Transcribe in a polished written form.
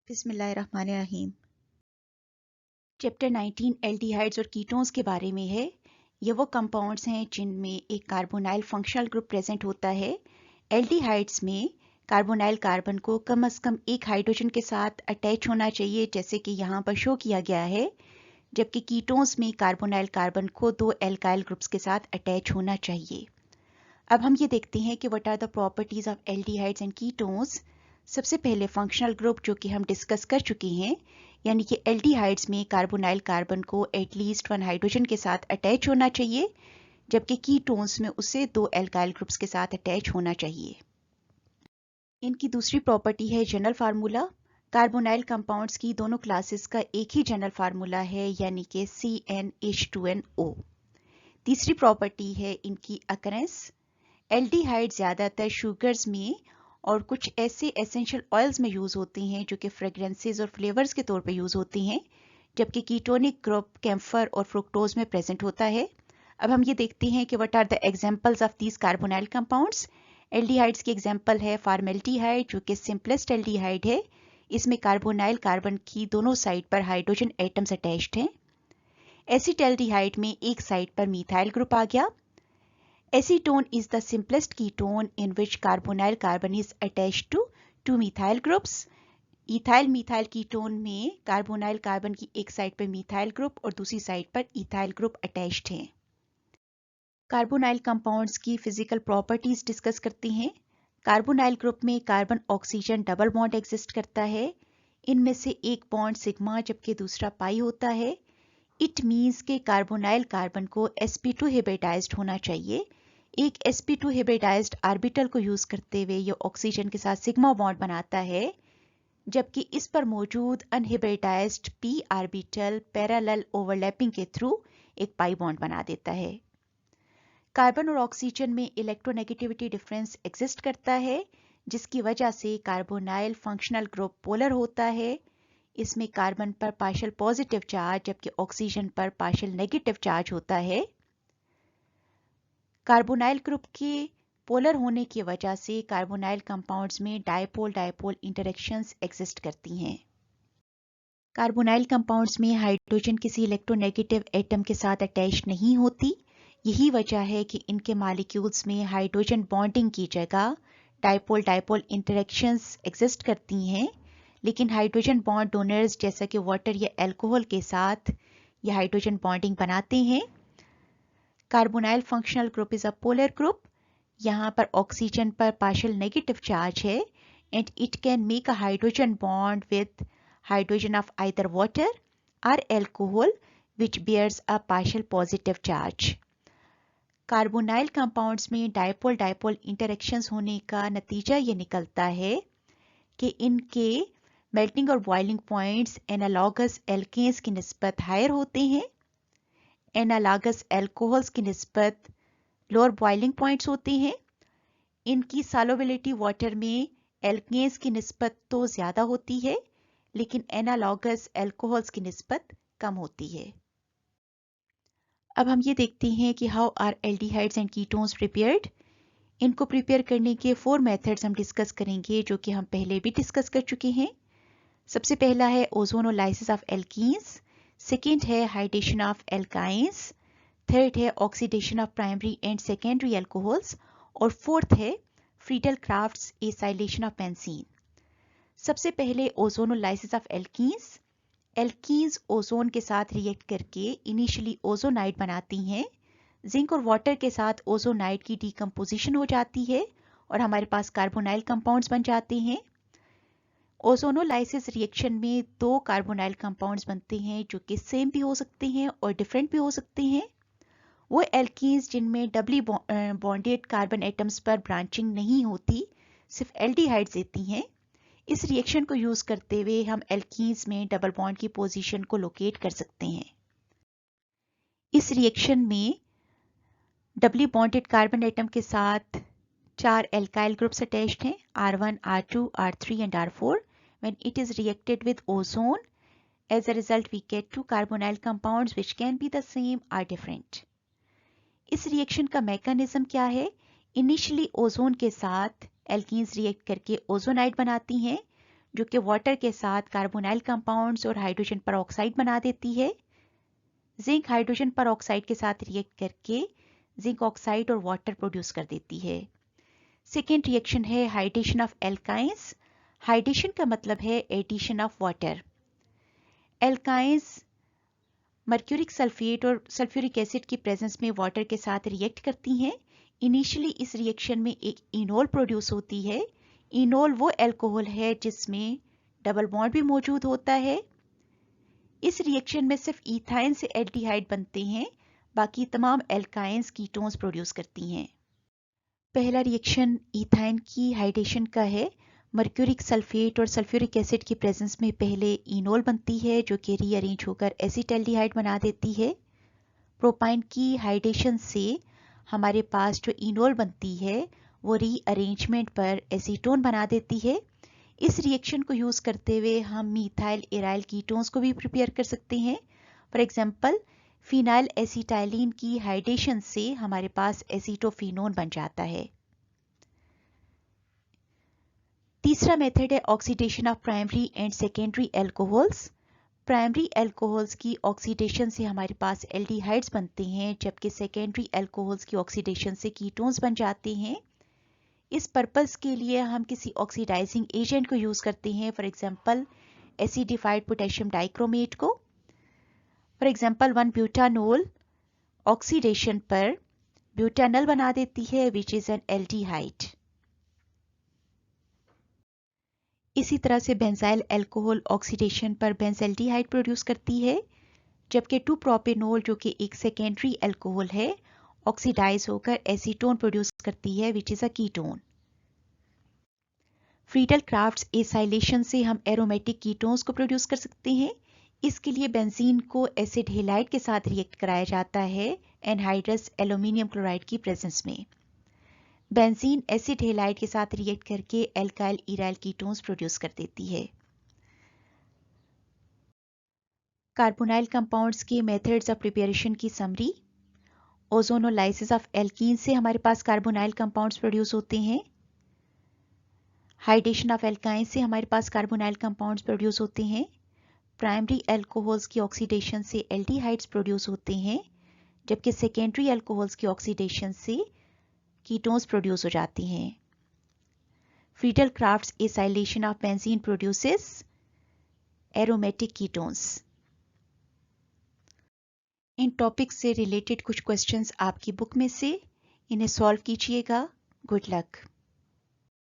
बिस्मिल्लाहिर्रहमानिर्रहीम। Chapter 19 aldehydes और ketones के बारे में है। ये वो कंपाउंड्स हैं जिनमें एक कार्बोनाइल फंक्शनल ग्रुप प्रेजेंट होता है। एल्डिहाइड्स में कार्बोनाइल कार्बन को कम से कम एक हाइड्रोजन के साथ अटैच होना चाहिए, जैसे कि यहाँ पर शो किया गया है, जबकि कीटोन्स में कार्बोनाइल कार्बन को दो एल्काइल ग्रुप्स के साथ अटैच होना चाहिए। अब हम ये देखते हैं कि what are the properties of aldehydes and ketones. सबसे पहले फंक्शनल ग्रुप जो कि हम डिस्कस कर चुके हैं, यानी कि एल्डिहाइड्स में कार्बोनाइल कार्बन को एटलीस्ट वन हाइड्रोजन के साथ अटैच होना चाहिए, जबकि कीटोन्स में उसे दो एल्काइल ग्रुप्स के साथ अटैच होना चाहिए। इनकी दूसरी प्रॉपर्टी है जनरल फार्मूला। कार्बोनाइल कंपाउंड्स की दोनों क्लासेस का एक ही जनरल फार्मूला है, यानी कि CnH2nO। तीसरी प्रॉपर्टी है इनकी अकरेंस। एल्डिहाइड ज़्यादातर शुगर्स में और कुछ ऐसे एसेंशियल ऑयल्स में यूज़ होते हैं जो कि फ्रेग्रेंसेस और फ्लेवर्स के तौर पे यूज़ होते हैं, जबकि कीटोनिक ग्रुप कैम्फर और फ्रुक्टोज में प्रेजेंट होता है। अब हम ये देखते हैं कि what are the examples of these carbonyl compounds. Aldehydes की एग्जांपल है फॉर्मेल्डिहाइड, जो कि सिंपलेस्ट एल्डिहाइड है। इसमें कार्बोनाइल कार्बन की दोनों साइड पर हाइड्रोजन एटम्स अटैच्ड हैं। एसिटल्डिहाइड में एक साइड पर मिथाइल ग्रुप आ गया। Acetone is the simplest ketone in which carbonyl carbon is attached to two methyl groups. Ethyl methyl ketone में कार्बोनाइल कार्बन की एक साइड पर मिथाइल ग्रुप और दूसरी साइड पर इथाइल ग्रुप अटैच्ड हैं। कार्बोनाइल कंपाउंड्स की फिजिकल प्रॉपर्टीज डिस्कस करते हैं। कार्बोनाइल ग्रुप में carbon oxygen double bond exist करता है। इनमें से एक बॉन्ड सिग्मा जबकि दूसरा पाई होता है। इट मीन्स के कार्बोनाइल कार्बन को sp2 हिब्रिडाइज्ड होना चाहिए। एक sp2 हिब्रिडाइज्ड ऑर्बिटल को यूज करते हुए यह ऑक्सीजन के साथ सिग्मा बॉन्ड बनाता है, जबकि इस पर मौजूद अनहिब्रिडाइज्ड p ऑर्बिटल पैरेलल ओवरलैपिंग के थ्रू एक पाई बॉन्ड बना देता है। कार्बन और ऑक्सीजन में इलेक्ट्रोनेगेटिविटी डिफरेंस एग्जिस्ट करता है, जिसकी वजह से कार्बोनाइल फंक्शनल ग्रुप पोलर होता है। इसमें कार्बन पर पार्शियल पॉजिटिव चार्ज जबकि ऑक्सीजन पर पार्शियल नेगेटिव चार्ज होता है। कार्बोनाइल ग्रुप के पोलर होने की वजह से कार्बोनाइल कंपाउंड्स में डायपोल डायपोल इंटरेक्शंस एग्जिस्ट करती हैं। कार्बोनाइल कंपाउंड्स में हाइड्रोजन किसी इलेक्ट्रोनेगेटिव एटम के साथ अटैच नहीं होती। यही वजह है कि इनके मॉलिक्यूल्स में हाइड्रोजन बॉन्डिंग की जगह डायपोल डायपोल इंटरेक्शंस एग्जिस्ट करती हैं, लेकिन हाइड्रोजन बॉन्ड डोनर्स जैसा कि वाटर या अल्कोहल के साथ ये हाइड्रोजन बॉन्डिंग बनाते हैं। Carbonyl functional group is a polar group. यहाँ पर ऑक्सीजन पर पार्शियल नेगेटिव चार्ज है and it can make a hydrogen bond with hydrogen of either water और alcohol which bears a partial positive charge. Carbonyl compounds में dipole dipole interactions होने का नतीजा ये निकलता है कि इनके मेल्टिंग और बॉइलिंग पॉइंट्स एनालॉगस एल्केन्स की निस्बत हायर होते हैं। एनालॉगस अल्कोहल्स की निस्बत लोअर बॉइलिंग पॉइंट्स होते हैं। इनकी सॉल्युबिलिटी वाटर में एल्केन्स की निस्बत तो ज़्यादा होती है, लेकिन एनालॉगस अल्कोहल्स की निस्बत कम होती है। अब हम ये देखते हैं कि how are aldehydes and ketones prepared. इनको प्रिपेयर करने के 4 मेथड्स हम डिस्कस करेंगे, जो कि हम पहले भी डिस्कस कर चुके हैं। सबसे पहला है ओजोनोलाइसिस ऑफ एल्कीन्स, सेकेंड है हाइड्रेशन ऑफ एल्काइंस, थर्ड है oxidation of primary and secondary alcohols, और फोर्थ है Friedel crafts acylation of benzene. सबसे पहले ozonolysis of alkenes. Alkenes ozone के साथ रिएक्ट करके इनिशियली ओजोनाइड बनाती हैं। जिंक और वाटर के साथ ओजोनाइड की डिकम्पोजिशन हो जाती है और हमारे पास कार्बोनाइल कंपाउंड्स बन जाते हैं। ओजोनोलाइसिस रिएक्शन में दो कार्बोनाइल कंपाउंड्स बनते हैं, जो कि सेम भी हो सकते हैं और डिफरेंट भी हो सकते हैं। वो एल्कीन्स जिनमें डबली बॉन्डेड कार्बन एटम्स पर ब्रांचिंग नहीं होती, सिर्फ एल्डिहाइड्स देती हैं। इस रिएक्शन को यूज करते हुए हम एल्कीन्स में डबल बॉन्ड की पोजीशन को लोकेट कर सकते हैं। इस रिएक्शन में डबली बॉन्डेड कार्बन एटम के साथ 4 एल्काइल ग्रुप्स अटैच्ड हैं, R1, R2, R3 and R4. When it is reacted with ozone, as a result we get 2 carbonyl compounds which can be the same or different. इस reaction का mechanism क्या है? Initially ozone के साथ alkenes react करके ozonide बनाती हैं, जो कि वाटर के साथ कार्बोनाइल कंपाउंड्स और हाइड्रोजन परऑक्साइड बना देती है। जिंक हाइड्रोजन परऑक्साइड के साथ रिएक्ट करके जिंक ऑक्साइड और वाटर प्रोड्यूस कर देती है। सेकेंड रिएक्शन है हाइड्रेशन ऑफ एल्काइंस। हाइड्रेशन का मतलब है addition of water. Alkynes mercuric sulphate और सल्फ्यूरिक एसिड की प्रेजेंस में वाटर के साथ रिएक्ट करती हैं। इनिशियली इस रिएक्शन में एक इनोल प्रोड्यूस होती है। इनोल वो अल्कोहल है जिसमें डबल बॉन्ड भी मौजूद होता है। इस रिएक्शन में सिर्फ इथाइन से एल्डिहाइड बनते हैं, बाकी तमाम एल्काइंस कीटोन्स प्रोड्यूस करती हैं। पहला रिएक्शन इथाइन की हाइड्रेशन का है। मर्क्यूरिक सल्फेट और सल्फ्यूरिक एसिड की प्रेजेंस में पहले इनोल बनती है जो कि रीअरेंज होकर एसिटाल्डिहाइड बना देती है। प्रोपाइन की हाइड्रेशन से हमारे पास जो इनोल बनती है वो रीअरेंजमेंट पर एसीटोन बना देती है। इस रिएक्शन को यूज करते हुए हम मीथाइल एराइल कीटोन्स को भी प्रिपेयर कर सकते हैं। फॉर एग्जांपल फिनाइल एसिटाइलिन की हाइड्रेशन से हमारे पास एसीटोफिनोन बन जाता है। तीसरा मेथड है oxidation of primary and secondary alcohols. Primary alcohols की ऑक्सीडेशन से हमारे पास एल्डिहाइड्स बनते हैं, जबकि सेकेंडरी अल्कोहल्स की ऑक्सीडेशन से कीटोन्स बन जाते हैं। इस पर्पस के लिए हम किसी ऑक्सीडाइजिंग एजेंट को यूज करते हैं, for example acidified potassium dichromate को। फॉर एग्जांपल 1 ब्यूटानोल ऑक्सीडेशन पर ब्यूटानल बना देती है विच इज एन एल्डिहाइड। इसी तरह से बेंजाइल अल्कोहल ऑक्सीडेशन पर बेंजल्डिहाइड प्रोड्यूस करती है, जबकि 2 प्रोपेनोल जो कि एक सेकेंडरी अल्कोहल है ऑक्सीडाइज होकर एसीटोन प्रोड्यूस करती है which is a ketone. Friedel crafts acylation से हम एरोमेटिक कीटोन्स को प्रोड्यूस कर सकते हैं। इसके लिए बेंजीन को एसिड हेलाइड के साथ रिएक्ट कराया जाता है एनहाइड्रस एल्यूमिनियम क्लोराइड की प्रेजेंस में। बेंजीन एसिड हेलाइड के साथ रिएक्ट करके एल्काइल इराइल कीटोन्स प्रोड्यूस कर देती है। कार्बोनाइल कंपाउंड्स के मेथड्स ऑफ प्रिपरेशन की समरी। ओजोनोलाइसिस ऑफ एल्कीन से हमारे पास कार्बोनाइल कंपाउंड्स प्रोड्यूस होते हैं। हाइड्रेशन ऑफ एल्काइन से हमारे पास कार्बोनाइल कंपाउंड्स प्रोड्यूस होते हैं। प्राइमरी अल्कोहल्स की ऑक्सीडेशन से एल्डिहाइड्स प्रोड्यूस होते हैं, जबकि सेकेंडरी अल्कोहल्स की ऑक्सीडेशन से कीटोन्स प्रोड्यूस हो जाती हैं। Friedel crafts acylation of benzene produces aromatic ketones. In topics से रिलेटेड कुछ क्वेश्चंस आपकी बुक में से, इन्हें सॉल्व कीजिएगा। Good luck.